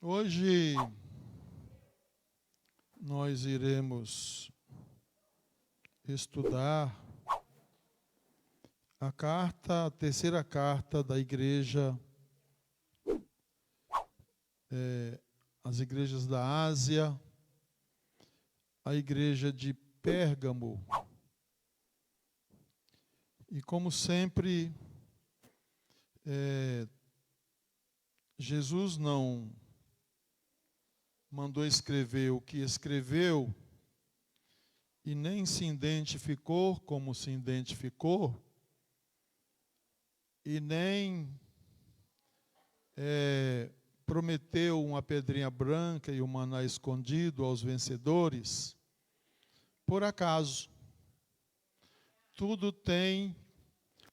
Hoje nós iremos estudar a terceira carta da igreja, as igrejas da Ásia, a igreja de Pérgamo. E como sempre, Jesus não mandou escrever o que escreveu e nem se identificou como se identificou e nem prometeu uma pedrinha branca e um maná escondido aos vencedores, por acaso. Tudo tem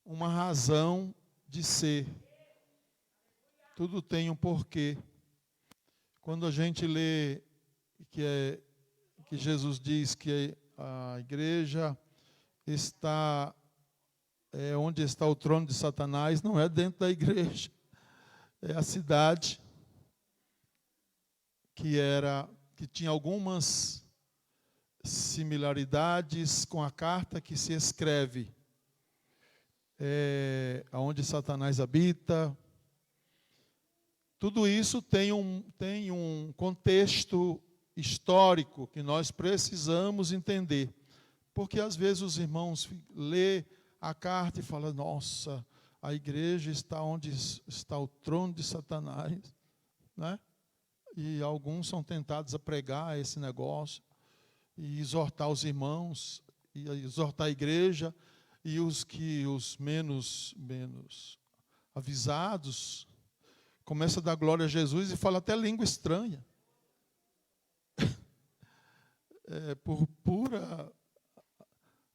uma razão de ser. Tudo tem um porquê. Quando a gente lê que Jesus diz que a igreja está onde está o trono de Satanás, não é dentro da igreja, é a cidade que tinha algumas similaridades com a carta que se escreve, onde Satanás habita. Tudo isso tem um contexto histórico que nós precisamos entender. Porque às vezes os irmãos lêem a carta e falam: nossa, a igreja está onde está o trono de Satanás, né? E alguns são tentados a pregar esse negócio e exortar os irmãos, e exortar a igreja, e os menos avisados começa a dar glória a Jesus e fala até língua estranha. Por pura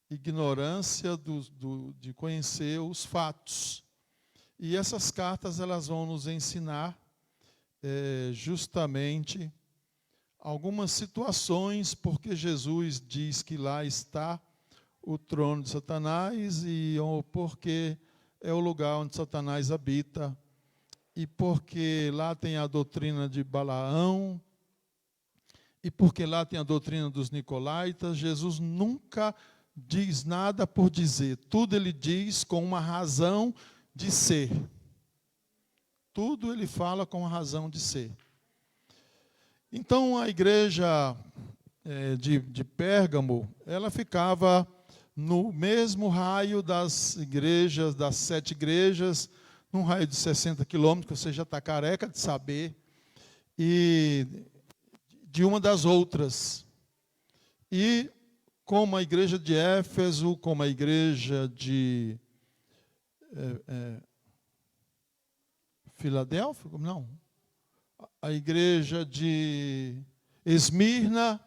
ignorância de conhecer os fatos. E essas cartas elas vão nos ensinar justamente algumas situações, porque Jesus diz que lá está o trono de Satanás e porque é o lugar onde Satanás habita. E porque lá tem a doutrina de Balaão, e porque lá tem a doutrina dos nicolaítas. Jesus nunca diz nada por dizer. Tudo ele diz com uma razão de ser. Tudo ele fala com uma razão de ser. Então, a igreja de Pérgamo, ela ficava no mesmo raio das igrejas, das 7 igrejas, num raio de 60 quilômetros, você já está careca de saber, e de uma das outras. E como a igreja de Éfeso, como a igreja de Filadélfia, não, a igreja de Esmirna,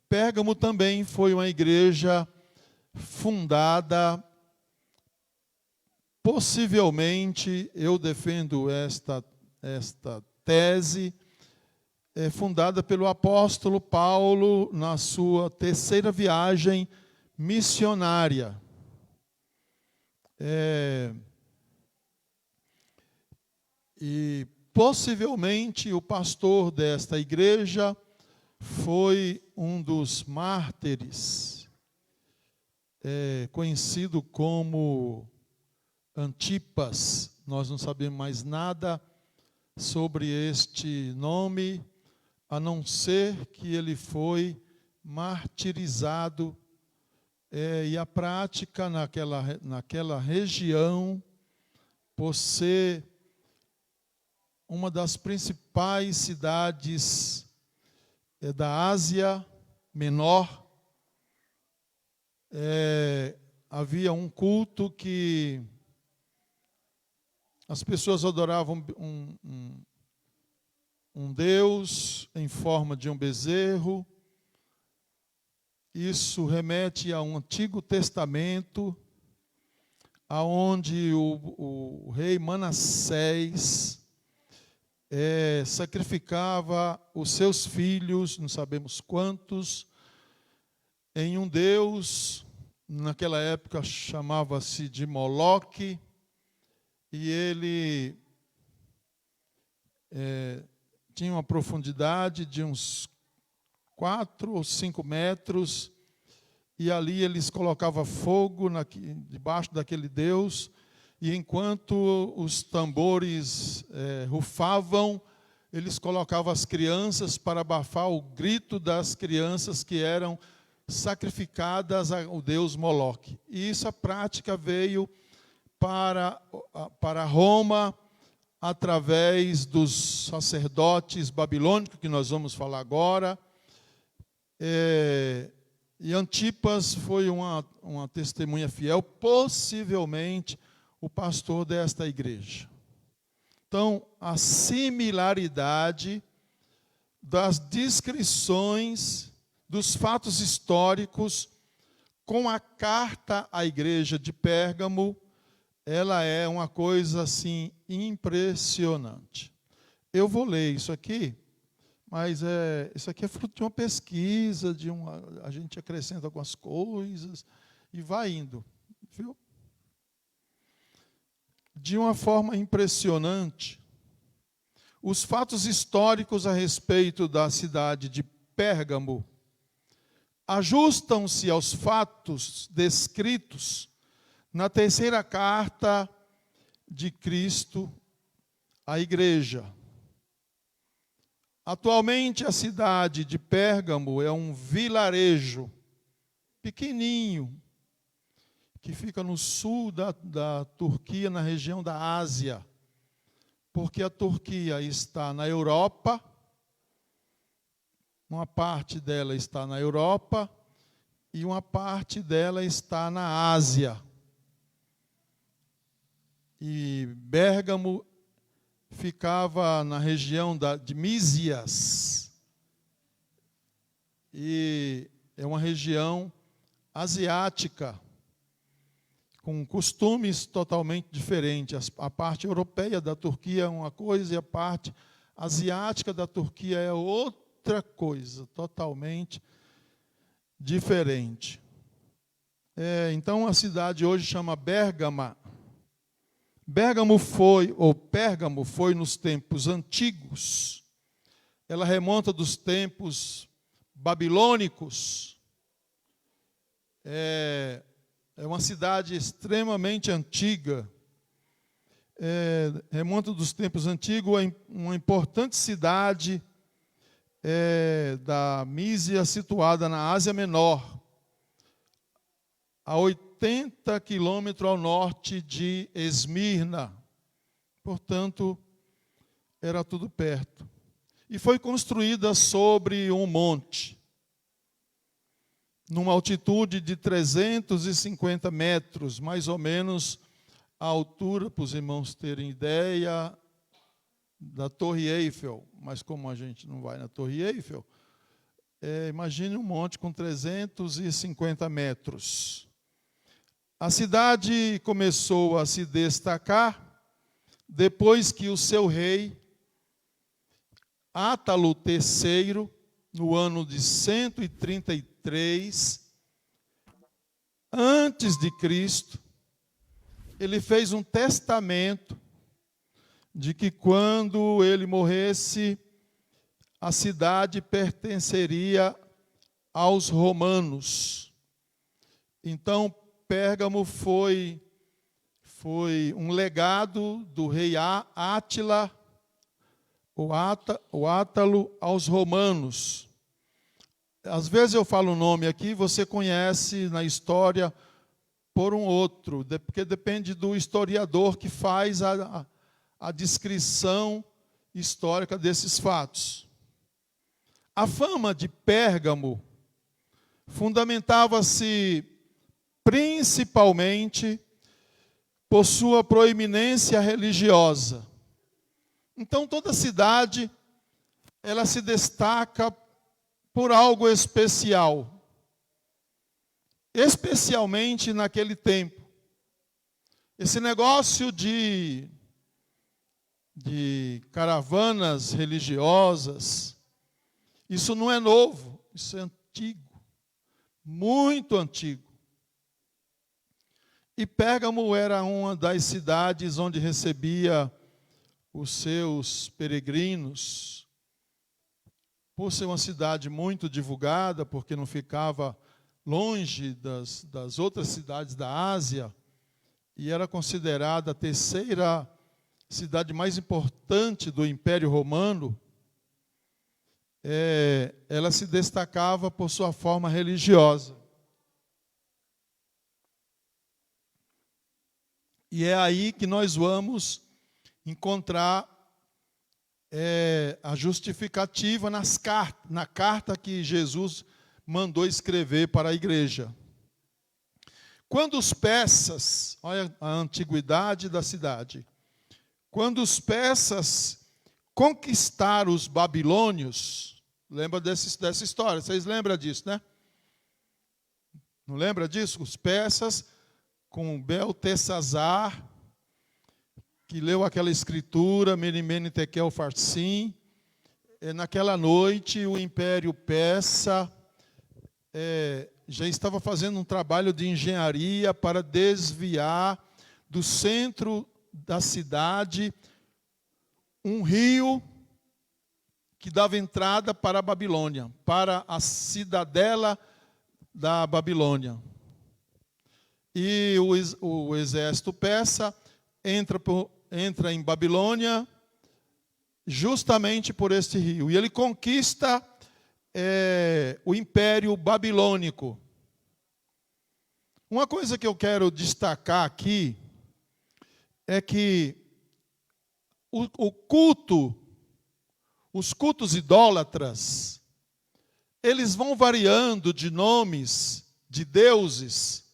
Pérgamo também foi uma igreja fundada. Possivelmente, eu defendo esta tese, fundada pelo apóstolo Paulo na sua terceira viagem missionária. E possivelmente o pastor desta igreja foi um dos mártires, conhecido como Antipas. Nós não sabemos mais nada sobre este nome, a não ser que ele foi martirizado, e a prática naquela região, por ser uma das principais cidades da Ásia Menor, havia um culto que as pessoas adoravam um Deus em forma de um bezerro. Isso remete a um Antigo Testamento, aonde o rei Manassés sacrificava os seus filhos, não sabemos quantos, em um Deus, naquela época chamava-se de Moloque, e ele tinha uma profundidade de uns 4 ou 5 metros, e ali eles colocavam fogo debaixo daquele Deus, e enquanto os tambores rufavam, eles colocavam as crianças para abafar o grito das crianças que eram sacrificadas ao deus Moloque. E essa prática veio para Roma através dos sacerdotes babilônicos, que nós vamos falar agora. E Antipas foi uma testemunha fiel, possivelmente o pastor desta igreja. Então, a similaridade das descrições dos fatos históricos com a carta à igreja de Pérgamo, ela é uma coisa assim impressionante. Eu vou ler isso aqui, mas isso aqui é fruto de uma pesquisa, a gente acrescenta algumas coisas e vai indo, viu? De uma forma impressionante, os fatos históricos a respeito da cidade de Pérgamo ajustam-se aos fatos descritos na terceira carta de Cristo à igreja. Atualmente, a cidade de Pérgamo é um vilarejo pequenininho, que fica no sul da Turquia, na região da Ásia, porque a Turquia está na Europa, uma parte dela está na Europa e uma parte dela está na Ásia. E Pérgamo ficava na região de Mísias, e é uma região asiática, com costumes totalmente diferentes. A parte europeia da Turquia é uma coisa e a parte asiática da Turquia é outra coisa, totalmente diferente. Então, a cidade hoje chama Bérgama. Pérgamo foi nos tempos antigos. Ela remonta dos tempos babilônicos. É uma cidade extremamente antiga. Remonta dos tempos antigos, uma importante cidade da Mísia, situada na Ásia Menor, a 80 quilômetros ao norte de Esmirna. Portanto, era tudo perto. E foi construída sobre um monte, numa altitude de 350 metros, mais ou menos a altura, para os irmãos terem ideia, da Torre Eiffel. Mas como a gente não vai na Torre Eiffel, imagine um monte com 350 metros. A cidade começou a se destacar depois que o seu rei, Átalo III, no ano de 133 antes de Cristo, ele fez um testamento de que quando ele morresse, a cidade pertenceria aos romanos. Então, Pérgamo foi um legado do rei Átila, o Átalo, aos romanos. Às vezes eu falo o nome aqui, você conhece na história por um outro, porque depende do historiador que faz a descrição histórica desses fatos. A fama de Pérgamo fundamentava-se principalmente por sua proeminência religiosa. Então, toda cidade, ela se destaca por algo especial, especialmente naquele tempo. Esse negócio de caravanas religiosas, isso não é novo, isso é antigo, muito antigo. E Pérgamo era uma das cidades onde recebia os seus peregrinos, por ser uma cidade muito divulgada, porque não ficava longe das outras cidades da Ásia, e era considerada a terceira cidade mais importante do Império Romano, ela se destacava por sua forma religiosa. E é aí que nós vamos encontrar a justificativa na carta que Jesus mandou escrever para a igreja. Quando os persas, olha a antiguidade da cidade, quando os persas conquistaram os babilônios, lembra dessa história? Vocês lembram disso, né? Não lembra disso? Os persas, com Beltesazar, que leu aquela escritura, Merimene Tekel Farsim, naquela noite o Império Persa já estava fazendo um trabalho de engenharia para desviar do centro da cidade um rio que dava entrada para a Babilônia, para a cidadela da Babilônia. E o exército persa entra em Babilônia justamente por este rio. E ele conquista o Império Babilônico. Uma coisa que eu quero destacar aqui é que o culto, os cultos idólatras, eles vão variando de nomes de deuses.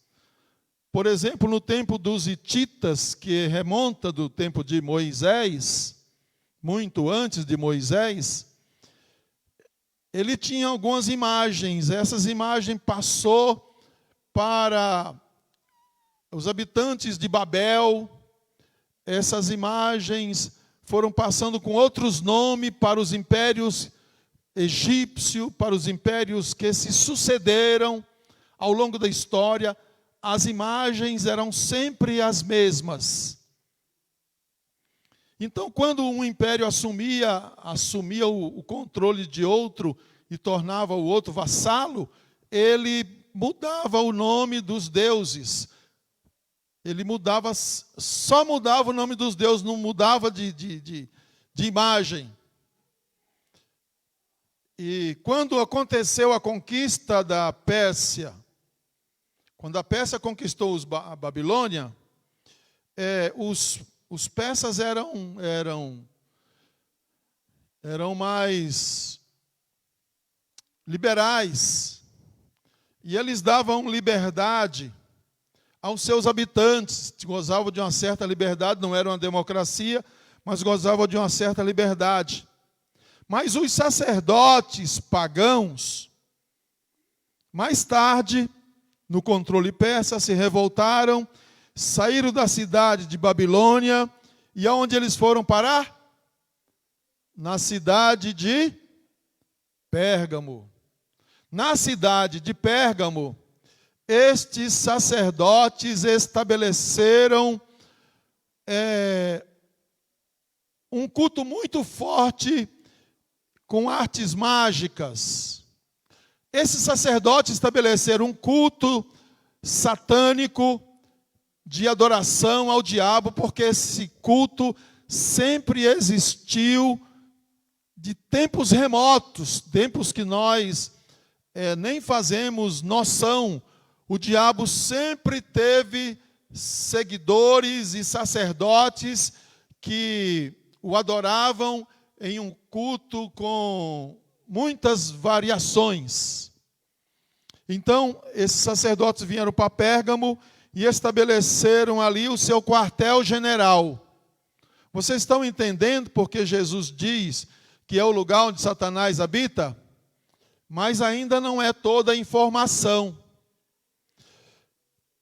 Por exemplo, no tempo dos hititas, que remonta do tempo de Moisés, muito antes de Moisés, ele tinha algumas imagens. Essas imagens passou para os habitantes de Babel. Essas imagens foram passando com outros nomes para os impérios egípcios, para os impérios que se sucederam ao longo da história. As imagens eram sempre as mesmas. Então, quando um império assumia o controle de outro e tornava o outro vassalo, ele mudava o nome dos deuses. Ele só mudava o nome dos deuses, não mudava de imagem. E quando aconteceu a conquista da Pérsia, quando a Pérsia conquistou a Babilônia, os persas eram mais liberais. E eles davam liberdade aos seus habitantes. Gozavam de uma certa liberdade, não era uma democracia, mas gozavam de uma certa liberdade. Mas os sacerdotes pagãos, mais tarde, no controle persa, se revoltaram, saíram da cidade de Babilônia, e aonde eles foram parar? Na cidade de Pérgamo. Na cidade de Pérgamo, estes sacerdotes estabeleceram um culto muito forte com artes mágicas. Esses sacerdotes estabeleceram um culto satânico de adoração ao diabo, porque esse culto sempre existiu de tempos remotos, tempos que nós nem fazemos noção. O diabo sempre teve seguidores e sacerdotes que o adoravam em um culto com muitas variações. Então, esses sacerdotes vieram para Pérgamo e estabeleceram ali o seu quartel-general. Vocês estão entendendo porque Jesus diz que é o lugar onde Satanás habita? Mas ainda não é toda a informação.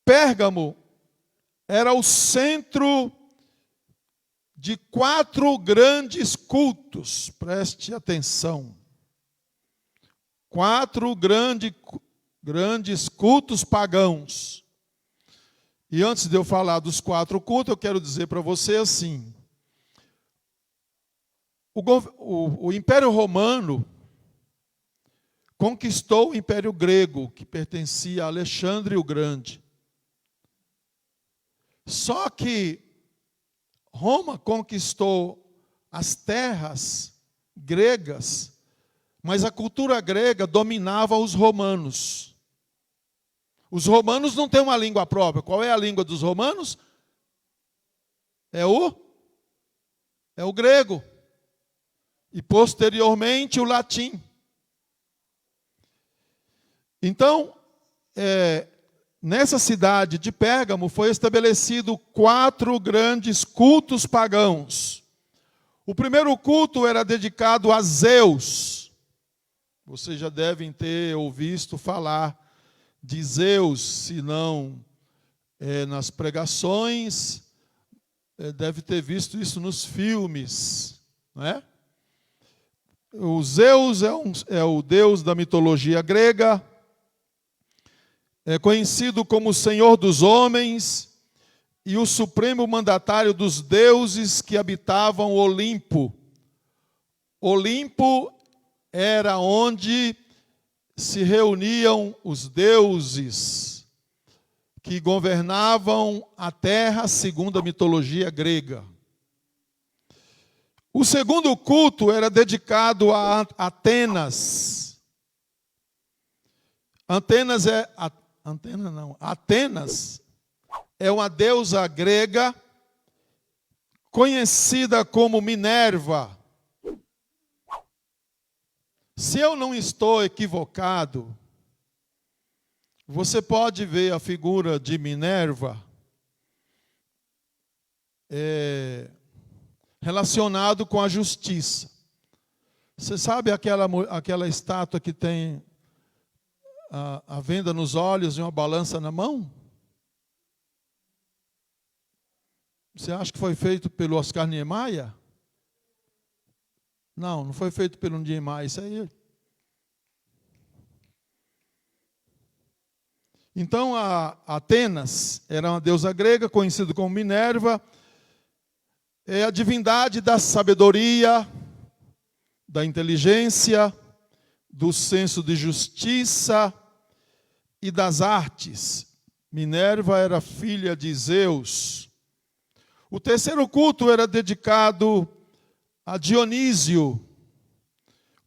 Pérgamo era o centro de 4 grandes cultos. Preste atenção. 4 grandes cultos pagãos. E antes de eu falar dos 4 cultos, eu quero dizer para você assim: O Império Romano conquistou o Império Grego, que pertencia a Alexandre o Grande. Só que Roma conquistou as terras gregas, mas a cultura grega dominava os romanos. Os romanos não têm uma língua própria. Qual é a língua dos romanos? É o grego. E posteriormente o latim. Então, nessa cidade de Pérgamo foi estabelecido 4 grandes cultos pagãos. O primeiro culto era dedicado a Zeus. Vocês já devem ter ouvido falar de Zeus, se não nas pregações, deve ter visto isso nos filmes, não é? O Zeus é o deus da mitologia grega, é conhecido como o Senhor dos homens e o supremo mandatário dos deuses que habitavam o Olimpo. Olimpo era onde se reuniam os deuses que governavam a terra segundo a mitologia grega. O segundo culto era dedicado a Atenas. Atenas é uma deusa grega conhecida como Minerva. Se eu não estou equivocado, você pode ver a figura de Minerva relacionado com a justiça. Você sabe aquela estátua que tem a venda nos olhos e uma balança na mão? Você acha que foi feito pelo Oscar Niemeyer? Não foi feito pelo Niemeyer, isso aí. Então, a Atenas era uma deusa grega, conhecida como Minerva, é a divindade da sabedoria, da inteligência, do senso de justiça e das artes. Minerva era filha de Zeus. O terceiro culto era dedicado a Dionísio,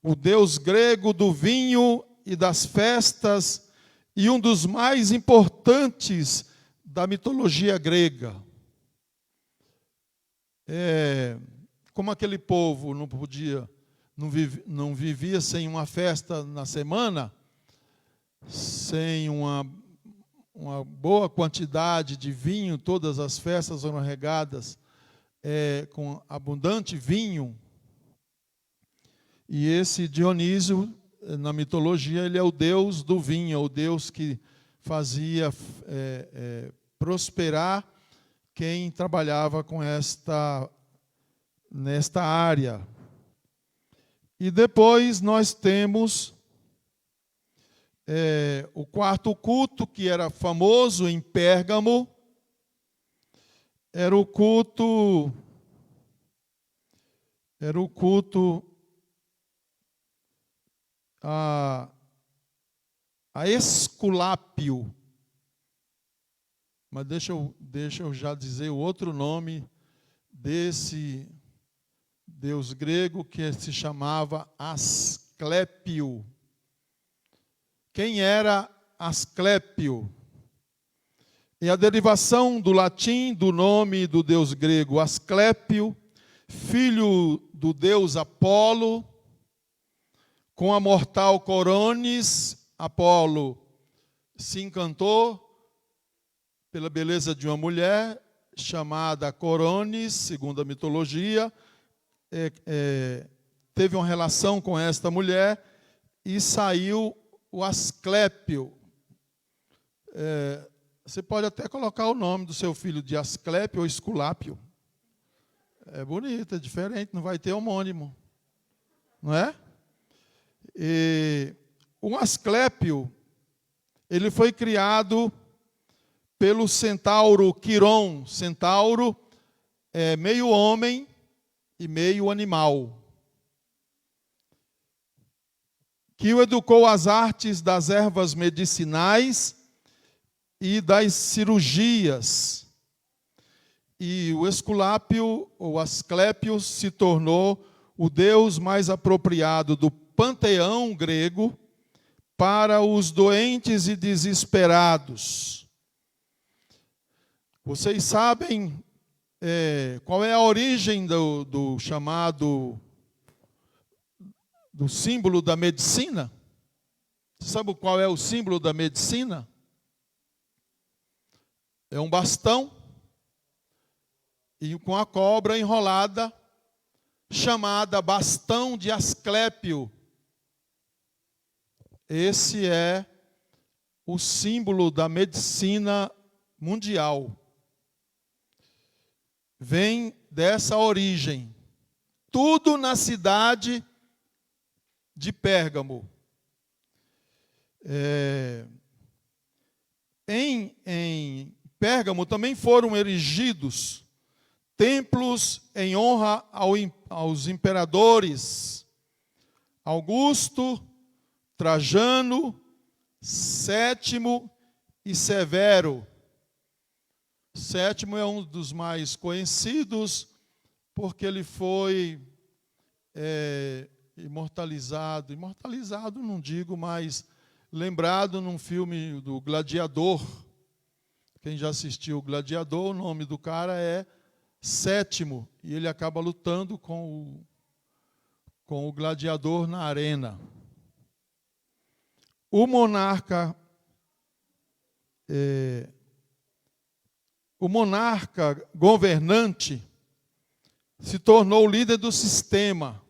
o deus grego do vinho e das festas, e um dos mais importantes da mitologia grega. Como aquele povo não vivia sem uma festa na semana, sem uma boa quantidade de vinho, todas as festas eram regadas com abundante vinho. E esse Dionísio, na mitologia, ele é o deus do vinho, o deus que fazia prosperar quem trabalhava com nesta área. E depois nós temos o quarto culto, que era famoso em Pérgamo, era o culto a Esculápio. Mas deixa eu já dizer o outro nome desse deus grego, que se chamava Asclépio. Quem era Asclépio? É a derivação do latim do nome do deus grego Asclépio, filho do deus Apolo, com a mortal Coronis. Apolo se encantou pela beleza de uma mulher chamada Coronis, segundo a mitologia, teve uma relação com esta mulher e saiu o Asclépio. Você pode até colocar o nome do seu filho de Asclépio ou Esculápio. É bonito, é diferente, não vai ter homônimo. Não é? O Asclépio, ele foi criado pelo centauro Quiron. Centauro é meio homem e meio animal. que o educou às artes das ervas medicinais e das cirurgias. E o Esculápio, ou Asclépio, se tornou o deus mais apropriado do panteão grego para os doentes e desesperados. Vocês sabem qual é a origem do chamado, do símbolo da medicina? Você sabe qual é o símbolo da medicina? É um bastão e com a cobra enrolada, chamada bastão de Asclépio. Esse é o símbolo da medicina mundial. Vem dessa origem. Tudo na cidade de Pérgamo. Em Pérgamo também foram erigidos templos em honra aos imperadores Augusto, Trajano, Sétimo e Severo. Sétimo é um dos mais conhecidos, porque ele foi imortalizado não digo, mas lembrado num filme do Gladiador. Quem já assistiu o Gladiador, o nome do cara é Sétimo, e ele acaba lutando com o gladiador na arena. O monarca governante se tornou o líder do sistema.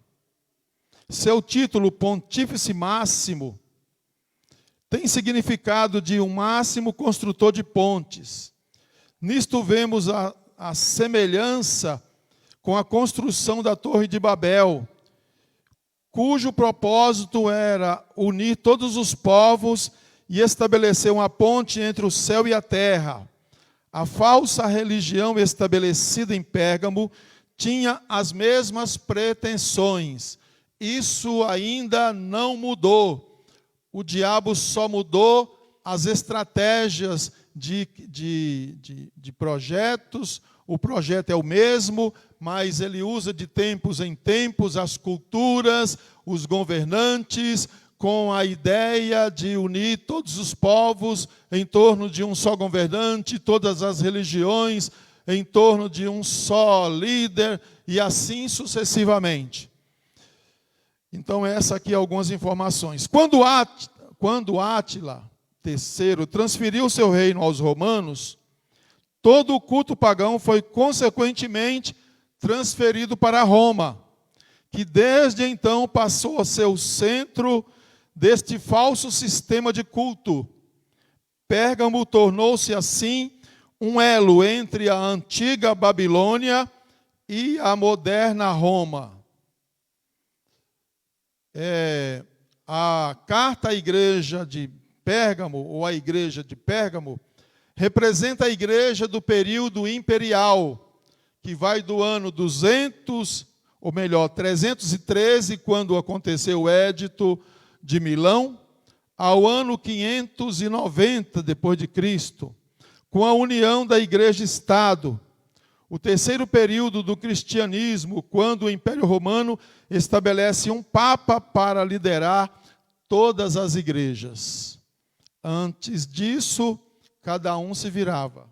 Seu título, Pontífice Máximo, tem significado de um máximo construtor de pontes. Nisto vemos a semelhança com a construção da Torre de Babel, cujo propósito era unir todos os povos e estabelecer uma ponte entre o céu e a terra. A falsa religião estabelecida em Pérgamo tinha as mesmas pretensões. Isso ainda não mudou. O diabo só mudou as estratégias de projetos. O projeto é o mesmo, mas ele usa de tempos em tempos as culturas, os governantes, com a ideia de unir todos os povos em torno de um só governante, todas as religiões em torno de um só líder, e assim sucessivamente. Então, essas aqui algumas informações. Quando Átila III transferiu seu reino aos romanos, todo o culto pagão foi consequentemente transferido para Roma, que desde então passou a ser o centro deste falso sistema de culto. Pérgamo tornou-se assim um elo entre a antiga Babilônia e a moderna Roma. A carta à igreja de Pérgamo, ou a igreja de Pérgamo, representa a igreja do período imperial, que vai do ano 313, quando aconteceu o Édito de Milão, ao ano 590 depois de Cristo, com a união da igreja-estado. O terceiro período do cristianismo, quando o Império Romano estabelece um papa para liderar todas as igrejas. Antes disso, cada um se virava.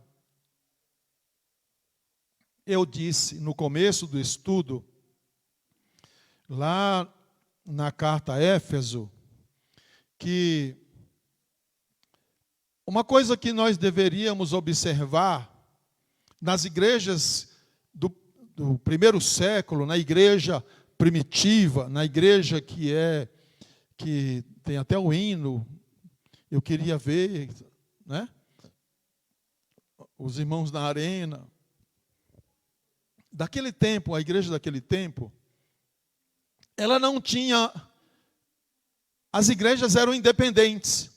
Eu disse no começo do estudo, lá na carta a Éfeso, que uma coisa que nós deveríamos observar nas igrejas do primeiro século, na igreja primitiva, na igreja que tem até o hino, eu queria ver, né? Os irmãos na arena. Daquele tempo, a igreja daquele tempo, ela não tinha. As igrejas eram independentes.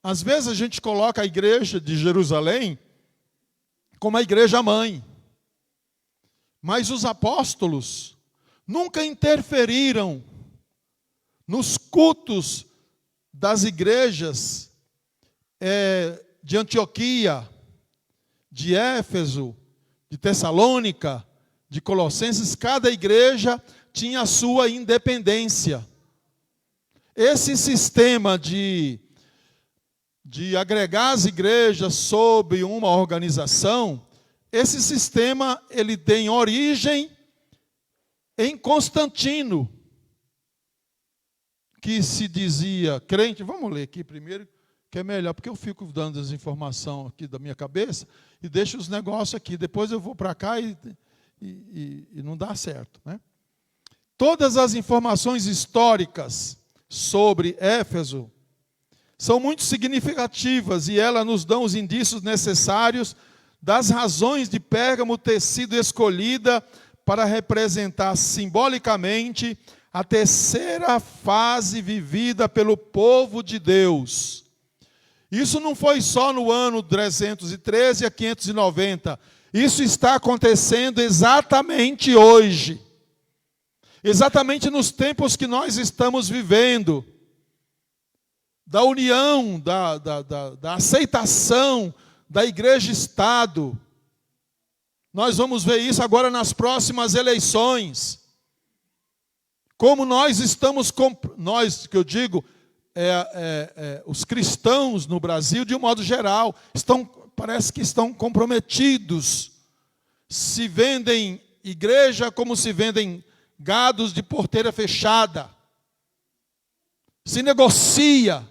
Às vezes a gente coloca a igreja de Jerusalém como a igreja mãe. Mas os apóstolos nunca interferiram nos cultos das igrejas de Antioquia, de Éfeso, de Tessalônica, de Colossenses, cada igreja tinha a sua independência. Esse sistema de agregar as igrejas sob uma organização, esse sistema ele tem origem em Constantino, que se dizia crente. Vamos ler aqui primeiro, que é melhor, porque eu fico dando as informações aqui da minha cabeça e deixo os negócios aqui. Depois eu vou para cá e não dá certo, né? Todas as informações históricas sobre Éfeso são muito significativas e elas nos dão os indícios necessários das razões de Pérgamo ter sido escolhida para representar simbolicamente a terceira fase vivida pelo povo de Deus. Isso não foi só no ano 313 a 590. Isso está acontecendo exatamente hoje. Exatamente nos tempos que nós estamos vivendo. Da união, da aceitação da igreja-estado. Nós vamos ver isso agora nas próximas eleições. Como nós estamos, nós que eu digo, os cristãos no Brasil, de um modo geral, parece que estão comprometidos. Se vendem igreja como se vendem gados de porteira fechada. Se negocia.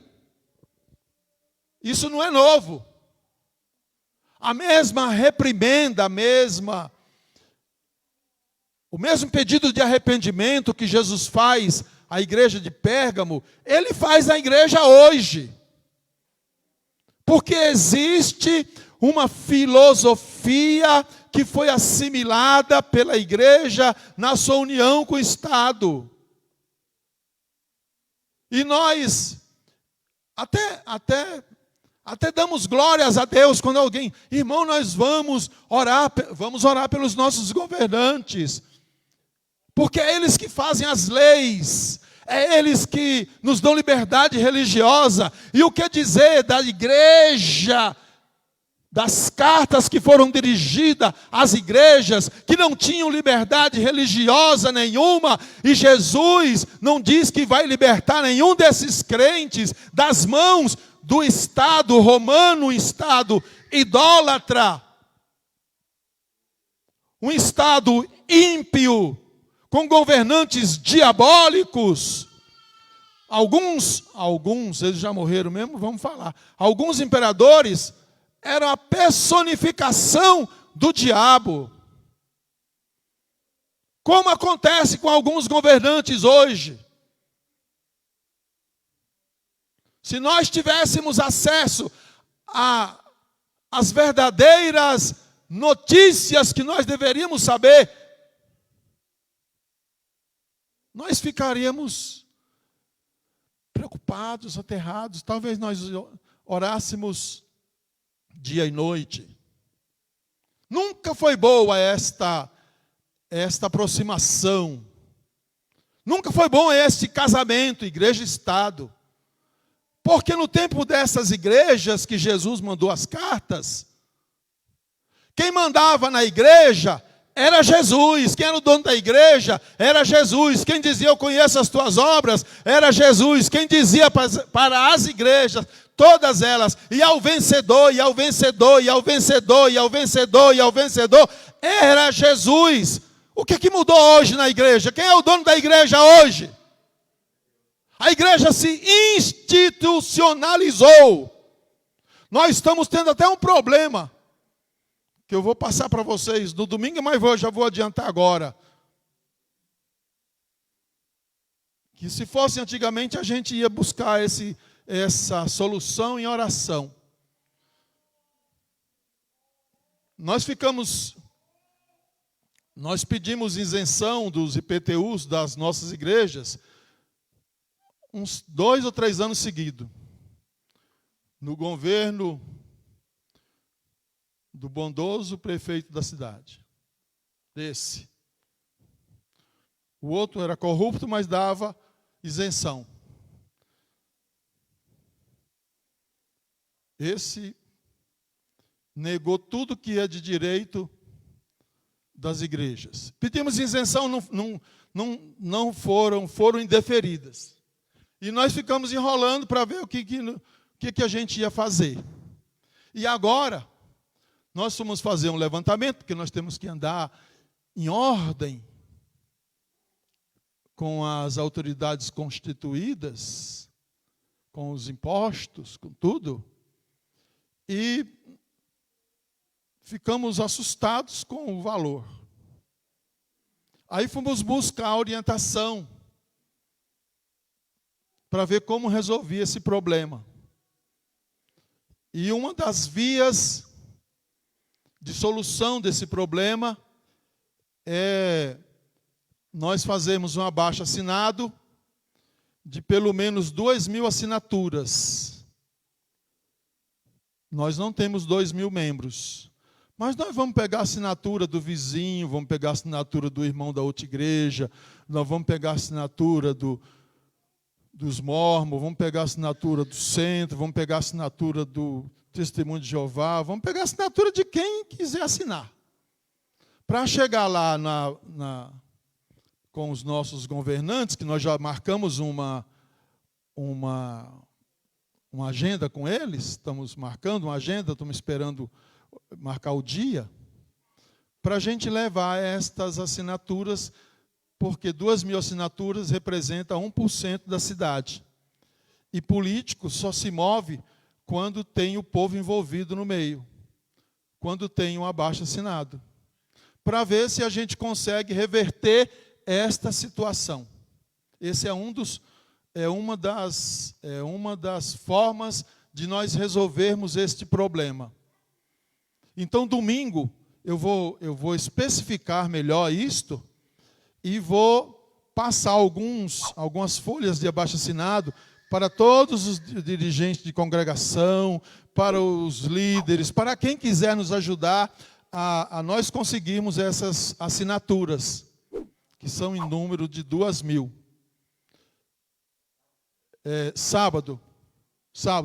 Isso não é novo. A mesma reprimenda, o mesmo pedido de arrependimento que Jesus faz à igreja de Pérgamo, ele faz à igreja hoje. Porque existe uma filosofia que foi assimilada pela igreja na sua união com o Estado. E nós até damos glórias a Deus quando alguém, irmão, nós vamos orar pelos nossos governantes, porque é eles que fazem as leis, é eles que nos dão liberdade religiosa. E o que dizer da igreja, das cartas que foram dirigidas às igrejas que não tinham liberdade religiosa nenhuma, e Jesus não diz que vai libertar nenhum desses crentes das mãos do Estado romano, um Estado idólatra, um Estado ímpio, com governantes diabólicos. Alguns, eles já morreram mesmo, vamos falar. Alguns imperadores eram a personificação do diabo. Como acontece com alguns governantes hoje. Se nós tivéssemos acesso às verdadeiras notícias que nós deveríamos saber, nós ficaríamos preocupados, aterrados. Talvez nós orássemos dia e noite. Nunca foi boa esta aproximação. Nunca foi bom este casamento, igreja e Estado. Porque no tempo dessas igrejas que Jesus mandou as cartas, quem mandava na igreja era Jesus. Quem era o dono da igreja era Jesus. Quem dizia eu conheço as tuas obras era Jesus. Quem dizia para as igrejas, todas elas, e ao vencedor, e ao vencedor, e ao vencedor, e ao vencedor, e ao vencedor, era Jesus. O que mudou hoje na igreja? Quem é o dono da igreja hoje? A igreja se institucionalizou. Nós estamos tendo até um problema, que eu vou passar para vocês no domingo, mas já vou adiantar agora. Que se fosse antigamente, a gente ia buscar essa solução em oração. Nós pedimos isenção dos IPTUs das nossas igrejas uns 2 ou 3 anos seguidos. No governo do bondoso prefeito da cidade. O outro era corrupto, mas dava isenção. Esse negou tudo que é de direito das igrejas. Pedimos isenção, foram indeferidas. E nós ficamos enrolando para ver o que a gente ia fazer. E agora, nós fomos fazer um levantamento, porque nós temos que andar em ordem com as autoridades constituídas, com os impostos, com tudo. E ficamos assustados com o valor. Aí fomos buscar orientação para ver como resolver esse problema. E uma das vias de solução desse problema é nós fazermos um abaixo-assinado de pelo menos 2.000 assinaturas. Nós não temos 2.000 membros. Mas nós vamos pegar a assinatura do vizinho, vamos pegar a assinatura do irmão da outra igreja, nós vamos pegar a assinatura dos mormons, vamos pegar a assinatura do centro, vamos pegar a assinatura do Testemunho de Jeová, vamos pegar a assinatura de quem quiser assinar. Para chegar lá com os nossos governantes, que nós já marcamos uma agenda com eles, estamos marcando uma agenda, estamos esperando marcar o dia, para a gente levar estas assinaturas, porque 2.000 assinaturas representa 1% da cidade. E político só se move quando tem o povo envolvido no meio, quando tem um abaixo-assinado, para ver se a gente consegue reverter esta situação. Esse é uma das formas de nós resolvermos este problema. Então, domingo, eu vou especificar melhor isto e vou passar algumas folhas de abaixo-assinado para todos os dirigentes de congregação, para os líderes, para quem quiser nos ajudar a nós conseguirmos essas assinaturas, que são em número de 2.000. Sábado,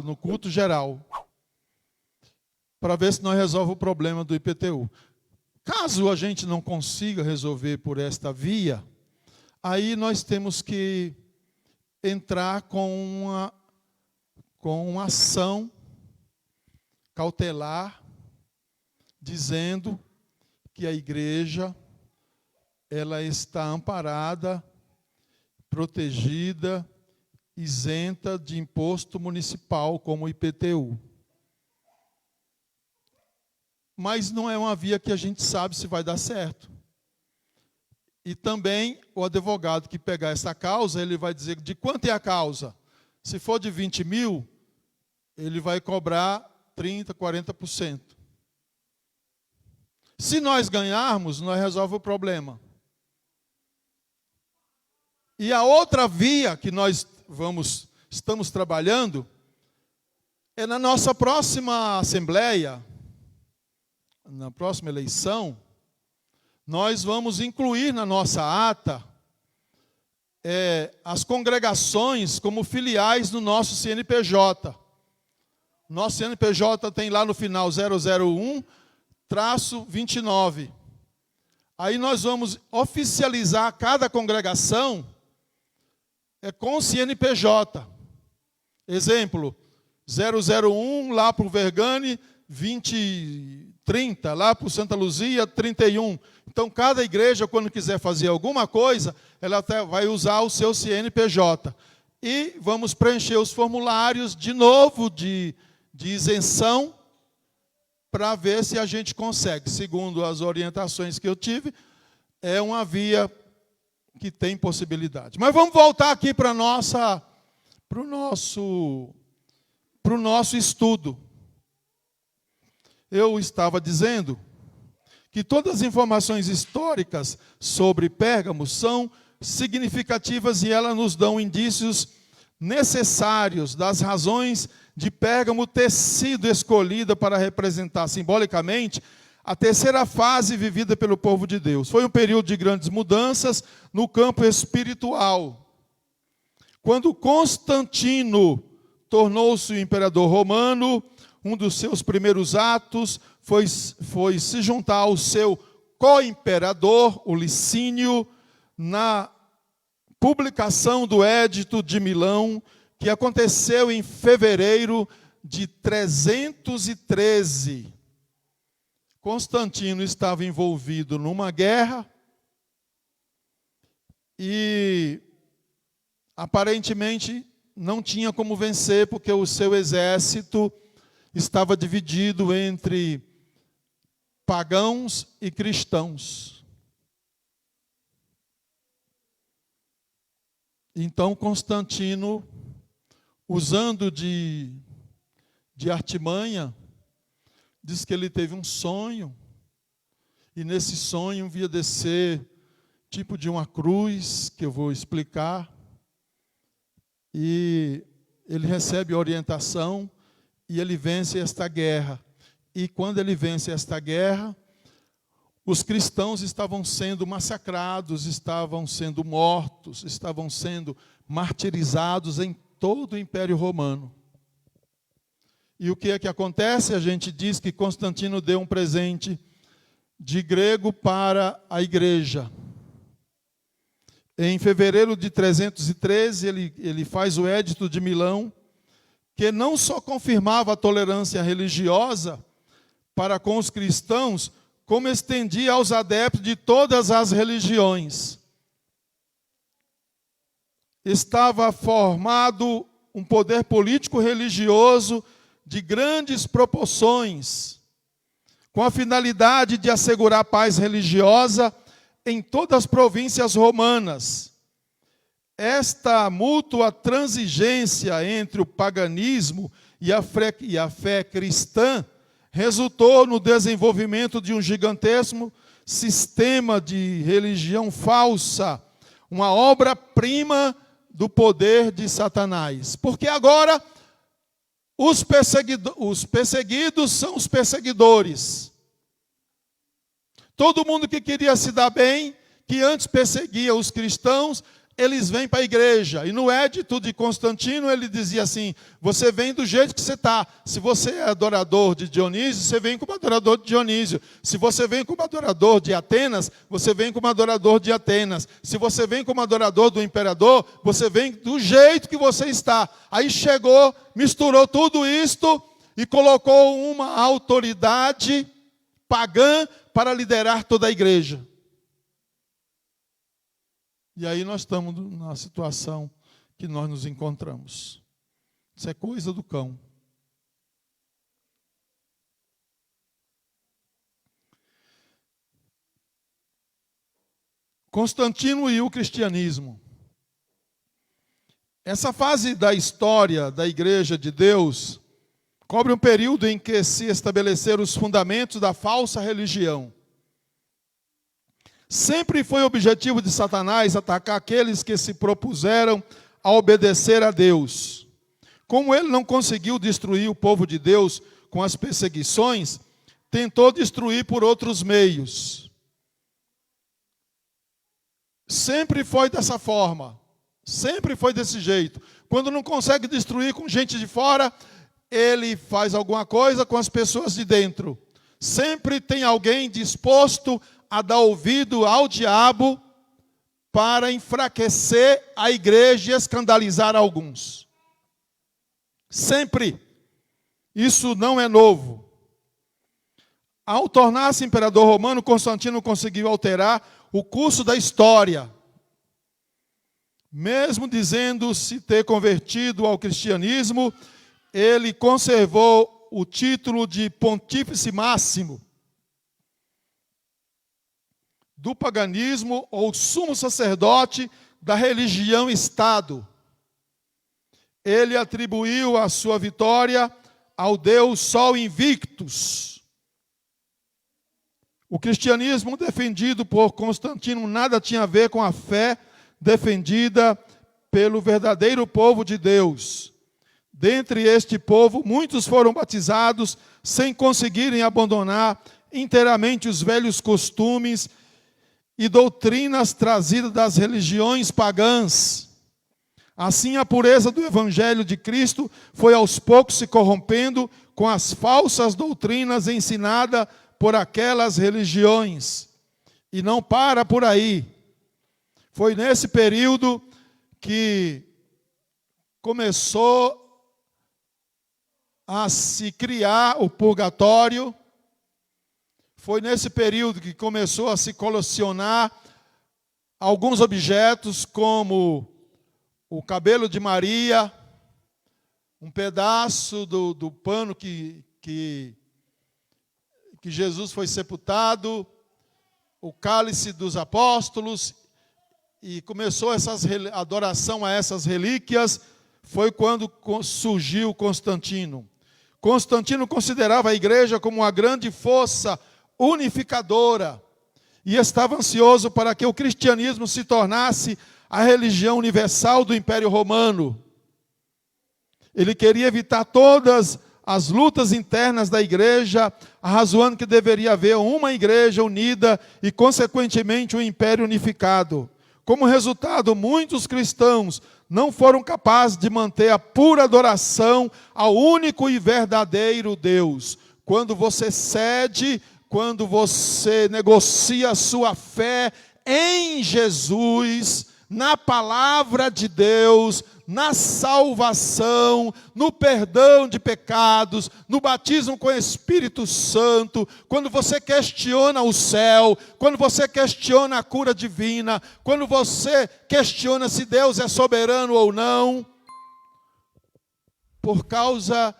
no culto geral, para ver se nós resolvemos o problema do IPTU. Caso a gente não consiga resolver por esta via, aí nós temos que entrar com uma ação cautelar, dizendo que a igreja ela está amparada, protegida, isenta de imposto municipal, como o IPTU. Mas não é uma via que a gente sabe se vai dar certo. E também o advogado que pegar essa causa, ele vai dizer de quanto é a causa. Se for de 20.000, ele vai cobrar 30%, 40%. Se nós ganharmos, nós resolvemos o problema. E a outra via que nós estamos trabalhando é na nossa próxima assembleia, na próxima eleição, nós vamos incluir na nossa ata as congregações como filiais do nosso CNPJ. Nosso CNPJ tem lá no final 001-29. Aí nós vamos oficializar cada congregação com o CNPJ. Exemplo, 001 lá para o Vergane, 30, lá para o Santa Luzia, 31. Então, cada igreja, quando quiser fazer alguma coisa, ela até vai usar o seu CNPJ. E vamos preencher os formulários de novo de isenção, para ver se a gente consegue. Segundo as orientações que eu tive, é uma via que tem possibilidade. Mas vamos voltar aqui para o nosso estudo. Eu estava dizendo que todas as informações históricas sobre Pérgamo são significativas e elas nos dão indícios necessários das razões de Pérgamo ter sido escolhida para representar simbolicamente a terceira fase vivida pelo povo de Deus. Foi um período de grandes mudanças no campo espiritual, Quando Constantino tornou-se o imperador romano, um dos seus primeiros atos foi se juntar ao seu co-imperador, o Licínio, na publicação do Édito de Milão, que aconteceu em fevereiro de 313. Constantino estava envolvido numa guerra e aparentemente não tinha como vencer, porque o seu exército estava dividido entre pagãos e cristãos. Então Constantino, usando de artimanha, diz que ele teve um sonho, e nesse sonho via descer tipo de uma cruz, que eu vou explicar, e ele recebe orientação, e ele vence esta guerra. E quando ele vence esta guerra, os cristãos estavam sendo massacrados, estavam sendo mortos, estavam sendo martirizados em todo o Império Romano. E o que é que acontece? A gente diz que Constantino deu um presente de grego para a igreja. Em fevereiro de 313, ele faz o Édito de Milão, que não só confirmava a tolerância religiosa para com os cristãos, como estendia aos adeptos de todas as religiões. Estava formado um poder político-religioso de grandes proporções, com a finalidade de assegurar paz religiosa em todas as províncias romanas. Esta mútua transigência entre o paganismo e a fé cristã resultou no desenvolvimento de um gigantesco sistema de religião falsa, uma obra-prima do poder de Satanás. Porque agora os perseguidos são os perseguidores. Todo mundo que queria se dar bem, que antes perseguia os cristãos, eles vêm para a igreja. E no Édito de Constantino ele dizia assim: você vem do jeito que você está. Se você é adorador de Dionísio, você vem como adorador de Dionísio. Se você vem como adorador de Atenas, você vem como adorador de Atenas. Se você vem como adorador do imperador, você vem do jeito que você está. Aí chegou, misturou tudo isto e colocou uma autoridade pagã para liderar toda a igreja. E aí nós estamos na situação que nós nos encontramos. Isso é coisa do cão. Constantino e o cristianismo. Essa fase da história da Igreja de Deus cobre um período em que se estabeleceram os fundamentos da falsa religião. Sempre foi objetivo de Satanás atacar aqueles que se propuseram a obedecer a Deus. Como ele não conseguiu destruir o povo de Deus com as perseguições, tentou destruir por outros meios. Sempre foi dessa forma. Sempre foi desse jeito. Quando não consegue destruir com gente de fora, ele faz alguma coisa com as pessoas de dentro. Sempre tem alguém disposto a dar ouvido ao diabo para enfraquecer a igreja e escandalizar alguns. Sempre. Isso não é novo. Ao tornar-se imperador romano, Constantino conseguiu alterar o curso da história. Mesmo dizendo-se ter convertido ao cristianismo, ele conservou o título de pontífice máximo do paganismo, ou sumo sacerdote da religião-estado. Ele atribuiu a sua vitória ao Deus Sol Invictus. O cristianismo defendido por Constantino nada tinha a ver com a fé defendida pelo verdadeiro povo de Deus. Dentre este povo, muitos foram batizados sem conseguirem abandonar inteiramente os velhos costumes e doutrinas trazidas das religiões pagãs. Assim, a pureza do Evangelho de Cristo foi aos poucos se corrompendo com as falsas doutrinas ensinadas por aquelas religiões. E não para por aí. Foi nesse período que começou a se criar o purgatório. Foi nesse período que começou a se colecionar alguns objetos, como o cabelo de Maria, um pedaço do pano que Jesus foi sepultado, o cálice dos apóstolos, e começou a adoração a essas relíquias. Foi quando surgiu Constantino. Constantino considerava a igreja como uma grande força unificadora e estava ansioso para que o cristianismo se tornasse a religião universal do Império Romano. Ele queria evitar todas as lutas internas da igreja, arrazoando que deveria haver uma igreja unida e, consequentemente, um império unificado. Como resultado, muitos cristãos não foram capazes de manter a pura adoração ao único e verdadeiro Deus. Quando você cede, quando você negocia a sua fé em Jesus, na palavra de Deus, na salvação, no perdão de pecados, no batismo com o Espírito Santo, quando você questiona o céu, quando você questiona a cura divina, quando você questiona se Deus é soberano ou não, por causa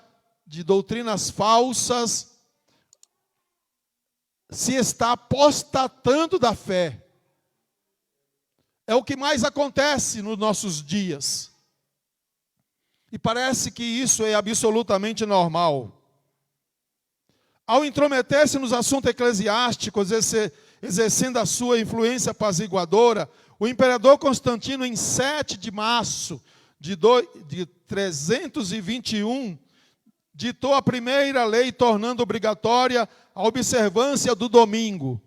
de doutrinas falsas, se está apostatando da fé. É o que mais acontece nos nossos dias. E parece que isso é absolutamente normal. Ao intrometer-se nos assuntos eclesiásticos, exercendo a sua influência apaziguadora, o imperador Constantino, em 7 de março de 321, ditou a primeira lei tornando obrigatória a observância do domingo.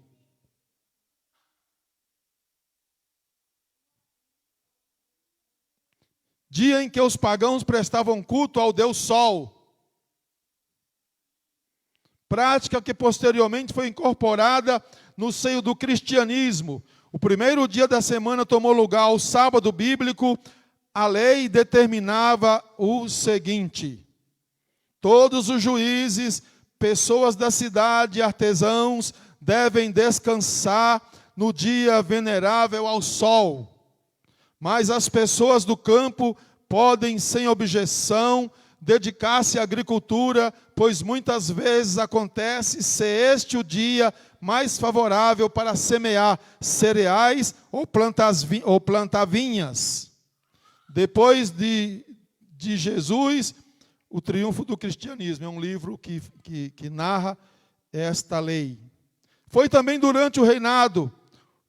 Dia em que os pagãos prestavam culto ao Deus Sol. Prática que posteriormente foi incorporada no seio do cristianismo. O primeiro dia da semana tomou lugar o sábado bíblico. A lei determinava o seguinte: todos os juízes, pessoas da cidade, artesãos, devem descansar no dia venerável ao sol. Mas as pessoas do campo podem, sem objeção, dedicar-se à agricultura, pois muitas vezes acontece ser este o dia mais favorável para semear cereais ou plantar vinhas. Depois de Jesus, O Triunfo do Cristianismo é um livro que narra esta lei. Foi também durante o reinado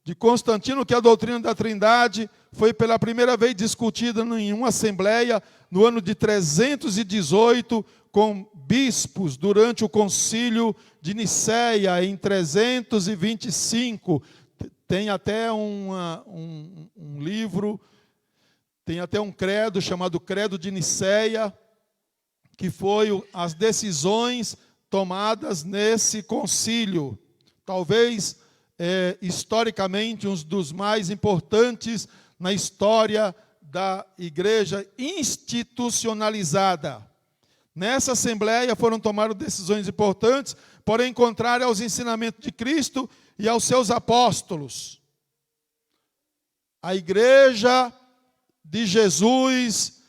de Constantino que a doutrina da Trindade foi pela primeira vez discutida em uma assembleia no ano de 318 com bispos durante o concílio de Nicéia em 325. Tem até um livro, tem até um credo chamado Credo de Nicéia, que foi as decisões tomadas nesse concílio. Talvez, historicamente, um dos mais importantes na história da igreja institucionalizada. Nessa assembleia foram tomadas decisões importantes, porém contrárias aos ensinamentos de Cristo e aos seus apóstolos. A igreja de Jesus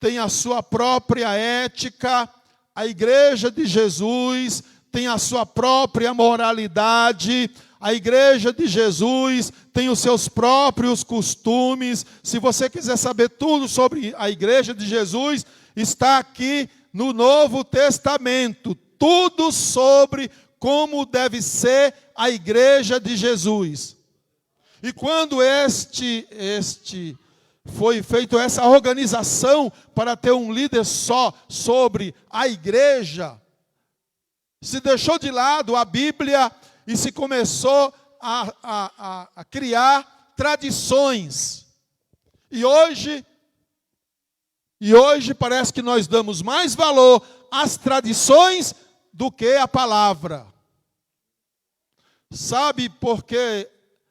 tem a sua própria ética, a igreja de Jesus tem a sua própria moralidade, a igreja de Jesus tem os seus próprios costumes. Se você quiser saber tudo sobre a igreja de Jesus, está aqui no Novo Testamento. Tudo sobre como deve ser a igreja de Jesus. E quando foi feita essa organização para ter um líder só sobre a igreja, se deixou de lado a Bíblia e se começou a criar tradições. E hoje E hoje parece que nós damos mais valor às tradições do que à palavra. Sabe por que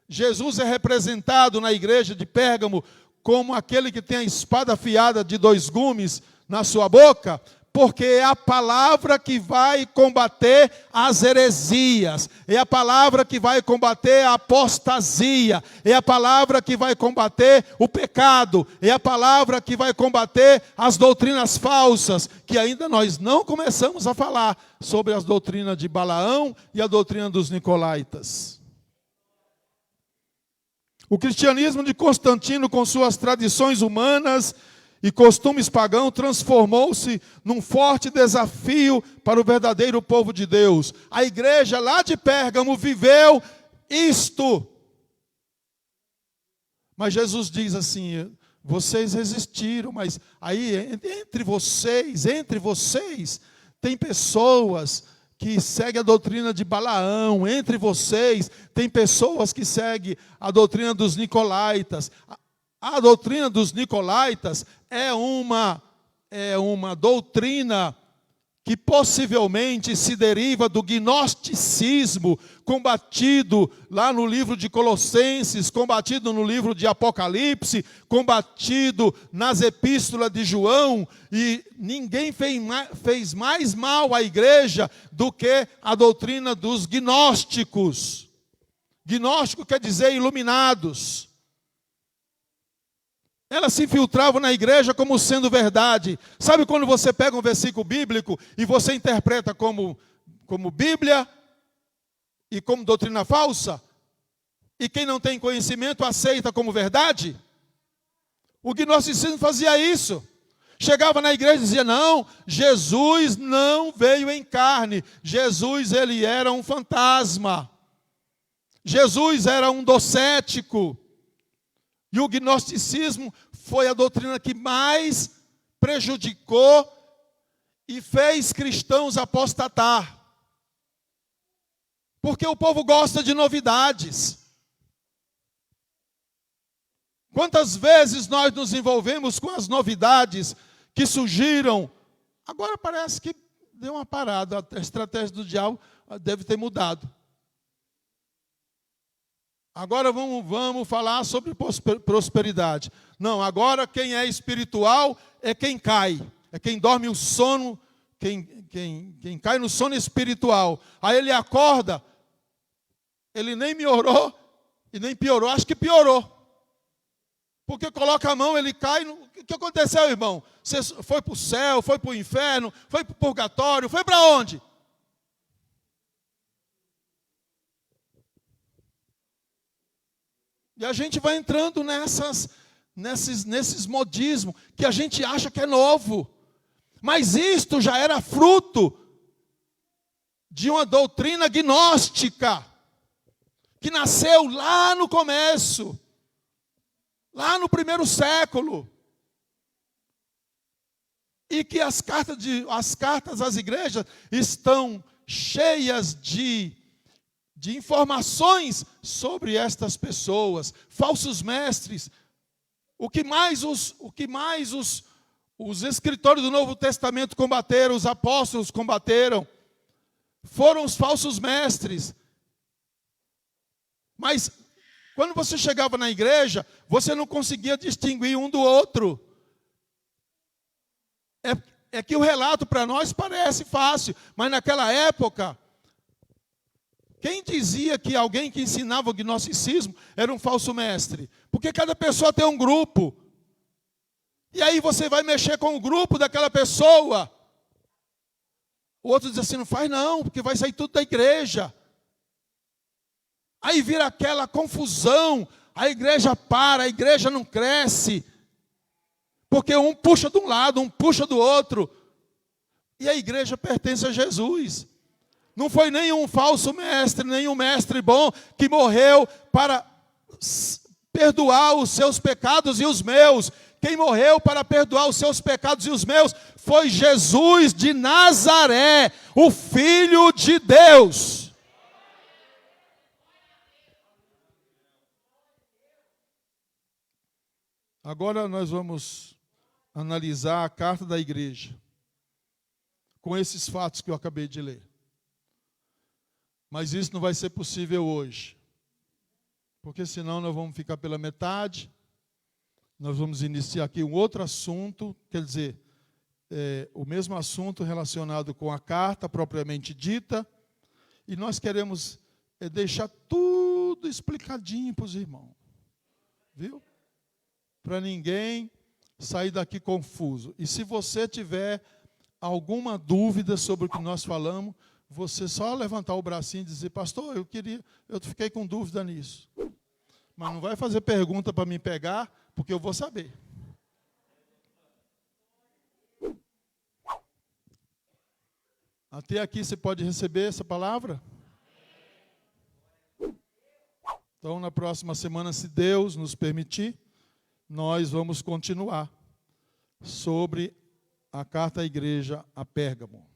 Jesus é representado na igreja de Pérgamo como aquele que tem a espada afiada de 2 gumes na sua boca? Porque é a palavra que vai combater as heresias, é a palavra que vai combater a apostasia, é a palavra que vai combater o pecado, é a palavra que vai combater as doutrinas falsas, que ainda nós não começamos a falar sobre as doutrinas de Balaão e a doutrina dos nicolaítas. O cristianismo de Constantino, com suas tradições humanas e costumes pagãos, transformou-se num forte desafio para o verdadeiro povo de Deus. A igreja lá de Pérgamo viveu isto. Mas Jesus diz assim: vocês resistiram, mas aí entre vocês, tem pessoas que seguem a doutrina de Balaão, entre vocês tem pessoas que seguem a doutrina dos nicolaítas. A doutrina dos nicolaítas é uma doutrina que possivelmente se deriva do gnosticismo, combatido lá no livro de Colossenses, combatido no livro de Apocalipse, combatido nas epístolas de João, e ninguém fez mais mal à igreja do que a doutrina dos gnósticos. Gnóstico quer dizer iluminados. Ela se infiltrava na igreja como sendo verdade. Sabe quando você pega um versículo bíblico e você interpreta como Bíblia e como doutrina falsa? E quem não tem conhecimento aceita como verdade? O gnosticismo fazia isso. Chegava na igreja e dizia: não, Jesus não veio em carne. Jesus, ele era um fantasma. Jesus era um docético. E o gnosticismo foi a doutrina que mais prejudicou e fez cristãos apostatar. Porque o povo gosta de novidades. Quantas vezes nós nos envolvemos com as novidades que surgiram? Agora parece que deu uma parada, a estratégia do diabo deve ter mudado. Agora vamos falar sobre prosperidade. Não, agora quem é espiritual é quem cai. É quem dorme o sono, quem cai no sono espiritual. Aí ele acorda, ele nem melhorou e nem piorou. Acho que piorou. Porque coloca a mão, ele cai. O que aconteceu, irmão? Você foi para o céu, foi para o inferno, foi para o purgatório, foi para onde? E a gente vai entrando nesses modismos que a gente acha que é novo. Mas isto já era fruto de uma doutrina gnóstica, que nasceu lá no começo, lá no 1º século. E que as cartas às igrejas estão cheias de informações sobre estas pessoas, falsos mestres. O que mais os escritores do Novo Testamento combateram, os apóstolos combateram, foram os falsos mestres. Mas quando você chegava na igreja, você não conseguia distinguir um do outro. É que o relato para nós parece fácil, mas naquela época, quem dizia que alguém que ensinava o gnosticismo era um falso mestre? Porque cada pessoa tem um grupo. E aí você vai mexer com o grupo daquela pessoa. O outro diz assim: não faz não, porque vai sair tudo da igreja. Aí vira aquela confusão. A igreja para, a igreja não cresce. Porque um puxa de um lado, um puxa do outro. E a igreja pertence a Jesus. Não foi nenhum falso mestre, nenhum mestre bom que morreu para perdoar os seus pecados e os meus. Quem morreu para perdoar os seus pecados e os meus foi Jesus de Nazaré, o Filho de Deus. Agora nós vamos analisar a carta da igreja com esses fatos que eu acabei de ler. Mas isso não vai ser possível hoje, porque senão nós vamos ficar pela metade. Nós vamos iniciar aqui um outro assunto, quer dizer, o mesmo assunto relacionado com a carta propriamente dita, e nós queremos deixar tudo explicadinho para os irmãos, viu? Para ninguém sair daqui confuso. E se você tiver alguma dúvida sobre o que nós falamos, você só levantar o bracinho e dizer: pastor, eu fiquei com dúvida nisso. Mas não vai fazer pergunta para me pegar, porque eu vou saber. Até aqui você pode receber essa palavra? Então, na próxima semana, se Deus nos permitir, nós vamos continuar sobre a carta à igreja a Pérgamo.